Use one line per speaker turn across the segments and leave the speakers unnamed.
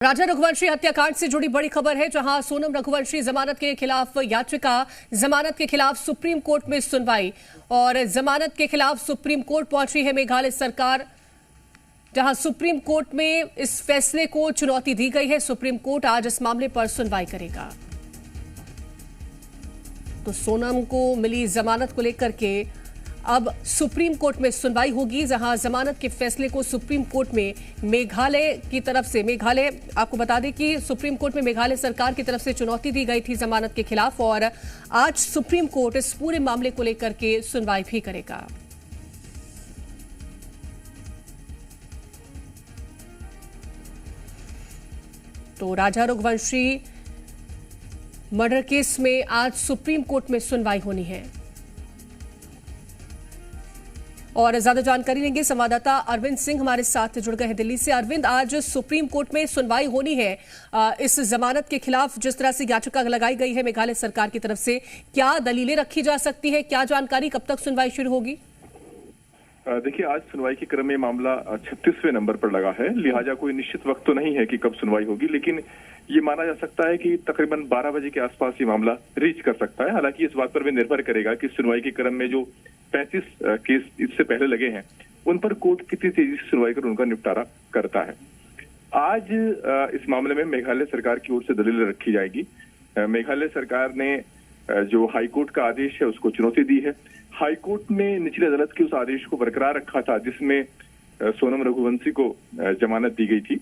राजा रघुवंशी हत्याकांड से जुड़ी बड़ी खबर है, जहां सोनम रघुवंशी जमानत के खिलाफ याचिका, जमानत के खिलाफ सुप्रीम कोर्ट में सुनवाई और जमानत के खिलाफ सुप्रीम कोर्ट पहुंची है मेघालय सरकार, जहां सुप्रीम कोर्ट में इस फैसले को चुनौती दी गई है। सुप्रीम कोर्ट आज इस मामले पर सुनवाई करेगा। तो सोनम को मिली जमानत को लेकर के अब सुप्रीम कोर्ट में सुनवाई होगी, जहां जमानत के फैसले को सुप्रीम कोर्ट में मेघालय की तरफ से, आपको बता दें कि सुप्रीम कोर्ट में मेघालय सरकार की तरफ से चुनौती दी गई थी जमानत के खिलाफ, और आज सुप्रीम कोर्ट इस पूरे मामले को लेकर के सुनवाई भी करेगा। तो राजा रघुवंशी मर्डर केस में आज सुप्रीम कोर्ट में सुनवाई होनी है और ज्यादा जानकारी लेंगे संवाददाता अरविंद सिंह हमारे साथ जुड़ गए हैं दिल्ली से। अरविंद, आज सुप्रीम कोर्ट में सुनवाई होनी है इस जमानत के खिलाफ जिस तरह से याचिका लगाई गई है मेघालय सरकार की तरफ से, क्या दलीलें रखी जा सकती है, क्या जानकारी, कब तक सुनवाई शुरू होगी?
देखिए, आज सुनवाई के क्रम में मामला 36वें नंबर पर लगा है, लिहाजा कोई निश्चित वक्त तो नहीं है कि कब सुनवाई होगी, लेकिन ये माना जा सकता है कि तकरीबन 12 बजे के आसपास ये मामला रीच कर सकता है। हालांकि इस बात पर भी निर्भर करेगा कि सुनवाई के क्रम में जो 35 केस इससे पहले लगे हैं उन पर कोर्ट कितनी तेजी से सुनवाई कर उनका निपटारा करता है। आज इस मामले में मेघालय सरकार की ओर से दलीलें रखी जाएगी। मेघालय सरकार ने जो हाईकोर्ट का आदेश है उसको चुनौती दी है। हाईकोर्ट ने निचली अदालत के उस आदेश को बरकरार रखा था जिसमें सोनम रघुवंशी को जमानत दी गई थी,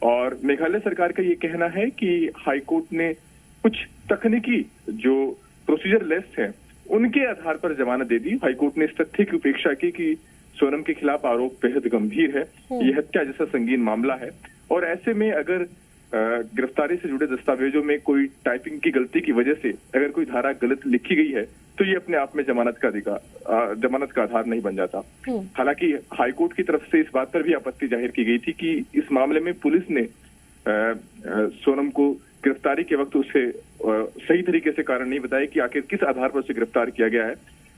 और मेघालय सरकार का ये कहना है कि हाईकोर्ट ने कुछ तकनीकी जो प्रोसीजर लिस्ट है उनके आधार पर जमानत दे दी। हाईकोर्ट ने इस तथ्य की उपेक्षा की कि सोनम के खिलाफ आरोप बेहद गंभीर है, ये हत्या जैसा संगीन मामला है, और ऐसे में अगर गिरफ्तारी से जुड़े दस्तावेजों में कोई टाइपिंग की गलती की वजह से अगर कोई धारा गलत लिखी गई है तो ये अपने आप में जमानत का आधार नहीं बन जाता। हालांकि हाईकोर्ट की तरफ से इस बात पर भी आपत्ति जाहिर की गई थी कि इस मामले में पुलिस ने सोनम को गिरफ्तारी के वक्त उसे सही तरीके से कारण नहीं बताया कि आखिर किस आधार पर उसे गिरफ्तार किया गया है।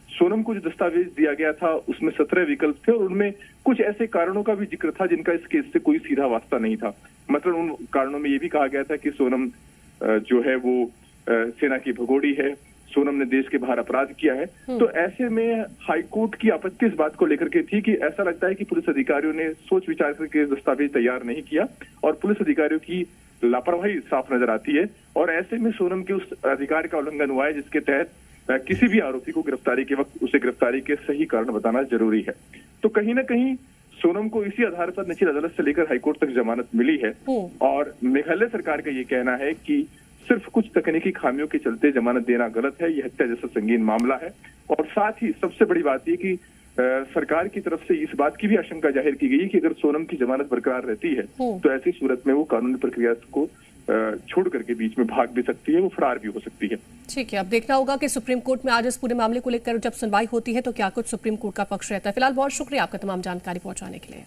सोनम को जो दस्तावेज दिया गया था उसमें 17 विकल्प थे और उनमें कुछ ऐसे कारणों का भी जिक्र था जिनका इस केस से कोई सीधा वास्ता नहीं था। मतलब उन कारणों में ये भी कहा गया था कि सोनम जो है वो सेना की भगोड़ी है, सोनम ने देश के बाहर अपराध किया है। तो ऐसे में हाईकोर्ट की आपत्ति इस बात को लेकर के थी कि ऐसा लगता है कि पुलिस अधिकारियों ने सोच विचार करके दस्तावेज तैयार नहीं किया और पुलिस अधिकारियों की लापरवाही साफ नजर आती है, और ऐसे में सोनम के उस अधिकार का उल्लंघन हुआ है जिसके तहत किसी भी आरोपी को गिरफ्तारी के वक्त उसे गिरफ्तारी के सही कारण बताना जरूरी है। तो कहीं ना कहीं सोनम को इसी आधार पर निचली अदालत से लेकर हाईकोर्ट तक जमानत मिली है, और मेघालय सरकार का ये कहना है कि सिर्फ कुछ तकनीकी खामियों के चलते जमानत देना गलत है, यह हत्या जैसा संगीन मामला है। और साथ ही सबसे बड़ी बात यह कि सरकार की तरफ से इस बात की भी आशंका जाहिर की गई कि अगर सोनम की जमानत बरकरार रहती है तो ऐसी सूरत में वो कानूनी प्रक्रिया को छोड़ करके बीच में भाग भी सकती है, वो फरार भी हो सकती है।
ठीक है, अब देखना होगा कि सुप्रीम कोर्ट में आज इस पूरे मामले को लेकर जब सुनवाई होती है तो क्या कुछ सुप्रीम कोर्ट का पक्ष रहता है। फिलहाल बहुत शुक्रिया आपका तमाम जानकारी पहुंचाने के लिए।